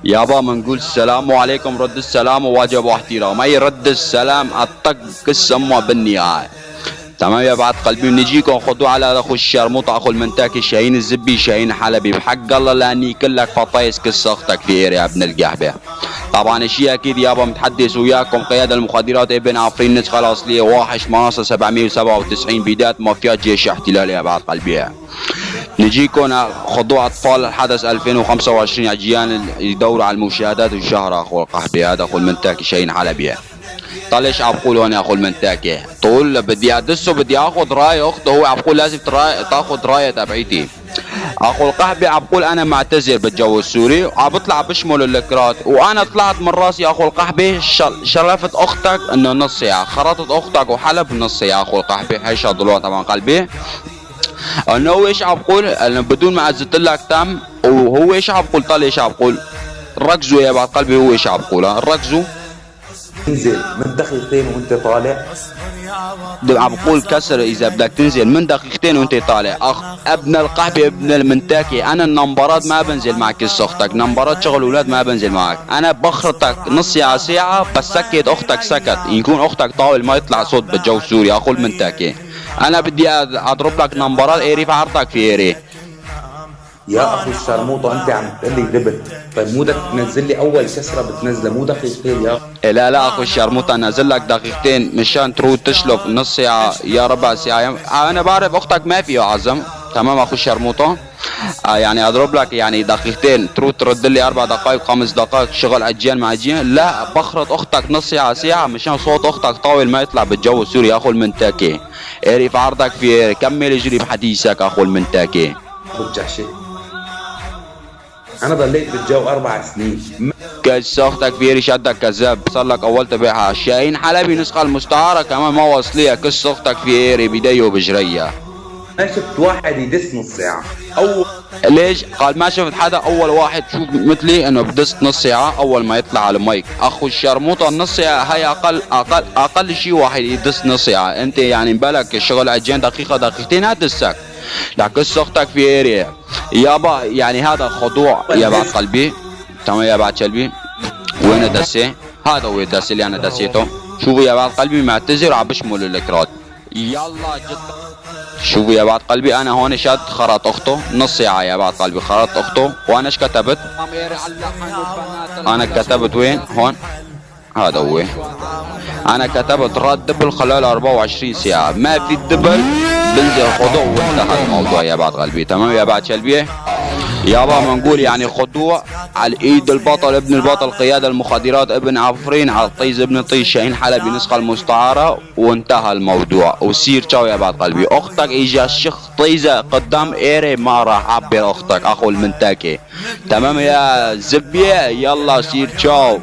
يابا منقول السلام عليكم، رد السلام وواجب واحترام، اي رد السلام الطق السموه بالنهايه. تمام يا بعد قلبي، نجيكم خذوا على اخو الشرموطه، اخو المنتاكي، شاهين الزبي، شاهين حلبي، بحق الله لاني كلك فطايس كس اختك في ايري يا ابن القحبه. طبعا الشيء اكيد يابا متحدث وياكم قياده المخدرات ابن عفرين، النسخه الاصليه واحش مناصه 797 بدايه مافيات جيش احتلال يا بعد قلبي. نجيكم خضوع اطفال الحدث 2025 اجيال يدوروا على المشاهدات والشهره اخو القحبي، هذا اخو المنتاكي شاهين حلبي. طال ايش عم بقول هون يا اخو المنتاكي؟ طول بدي ادسه، بدي اخذ رايه اخته، هو عم بقول لازم تاخذ رايه تبعيتي. اخو القحبي عم بقول انا معتذر بالجو السوري، وعم بطلع بشمل الكرات، وانا طلعت من راسي اخو القحبي شرفت اختك انه نص ساعه، خرطت اختك وحلب نص ساعه اخو القحبي، هي شغلوها طبعا قلبي. انه هو ايش عم بقول؟ انه بدون ما عزت لك تم، وهو ايش عم بقول؟ طال ايش عم بقول؟ ركزوا يا بعد قلبي، هو ايش عم بقول؟ ركزوا. تنزل من دقيقتين وانت طالع. عم بقول كسر اذا بدك تنزل من دقيقتين وانت طالع. ابن القحبي ابن المنتاكي، انا النمبرات ما بنزل معك كس اختك، نمبرات شغل اولاد ما بنزل معك، انا بخرطك نص ساعه ساعه، بس سكت اختك سكت، يكون اختك طاول ما يطلع صوت بالجو السوري اخو المنتاكي. انا بدي اضرب لك نمبرات ايري في عرضك في ايري. يا اخو الشرموطه انت عم تقول لي دبل، طيب مو بدك تنزل لي اول كسره بتنزلها مو دقيقتين يا لا لا اخو الشرموطه، نازل لك دقيقتين مشان تروح تشلف نص ساعه يا ربع ساعه. انا بعرف اختك ما فيه عزم، تمام اخو الشرموطه. يعني اضرب لك يعني دقيقتين تروح ترد لي 4 دقائق 5 دقائق شغل عجين مع عجين؟ لا، بخرط اختك نص ساعه ساعه مشان صوت اختك طاول ما يطلع بالجو السوري يا اخو المنتاكي. اعرف في عرضك في إيري. كمل اجري بحديثك اخو المنتاكي. اخو الجحشه. انا ضليت بالجو 4 سنين. كاس اختك في إيري شدك كذاب، صار لك اول تبيعها. شاهين حلبي نسخه المستعاره كمان ما وصليه، كس اختك في إيري بديه وبجريه. ما شفت واحد يدس نص ساعه. ليش؟ قال ما شفت حدا. اول واحد شوف مثلي انه بدست نص ساعه اول ما يطلع على المايك. اخو الشرموطه النص ساعه هي اقل شيء واحد يدس نص ساعه. انت يعني بالك الشغل عجين دقيقه دقيقتين هتدسك. لك اختك في اريا يابا، يعني هذا خضوع يا بعد قلبي. تمام يا بعد شلبي، وين دسي؟ هذا هو الدس اللي انا دسيته. شوفوا يا بعد قلبي معتذر وعم بشمل الكرات. يلا جد. شوفوا يا بعد قلبي، انا هون شاد خرط اخته نص ساعه يا بعد قلبي، خرط اخته. وانا ايش كتبت؟ انا كتبت وين؟ هون هذا هو. انا كتبت رد دبل خلال 24 ساعه، ما في الدبل بنزل خضوع وانتهى الموضوع يا بعد قلبي. تمام يا بعد شلبيه يابا، منقول يعني خضوع على ايد البطل ابن البطل قيادة المخدرات ابن عفرين على الطيز ابن طيز شاهين حلبي نسخة المستعارة، وانتهى الموضوع. وسير تشاو يا بعد قلبي. اختك اجا الشيخ طيزة قدام ايري ما راح عبر اختك اخو المنتاكي. تمام يا زبية، يلا سير تشاو.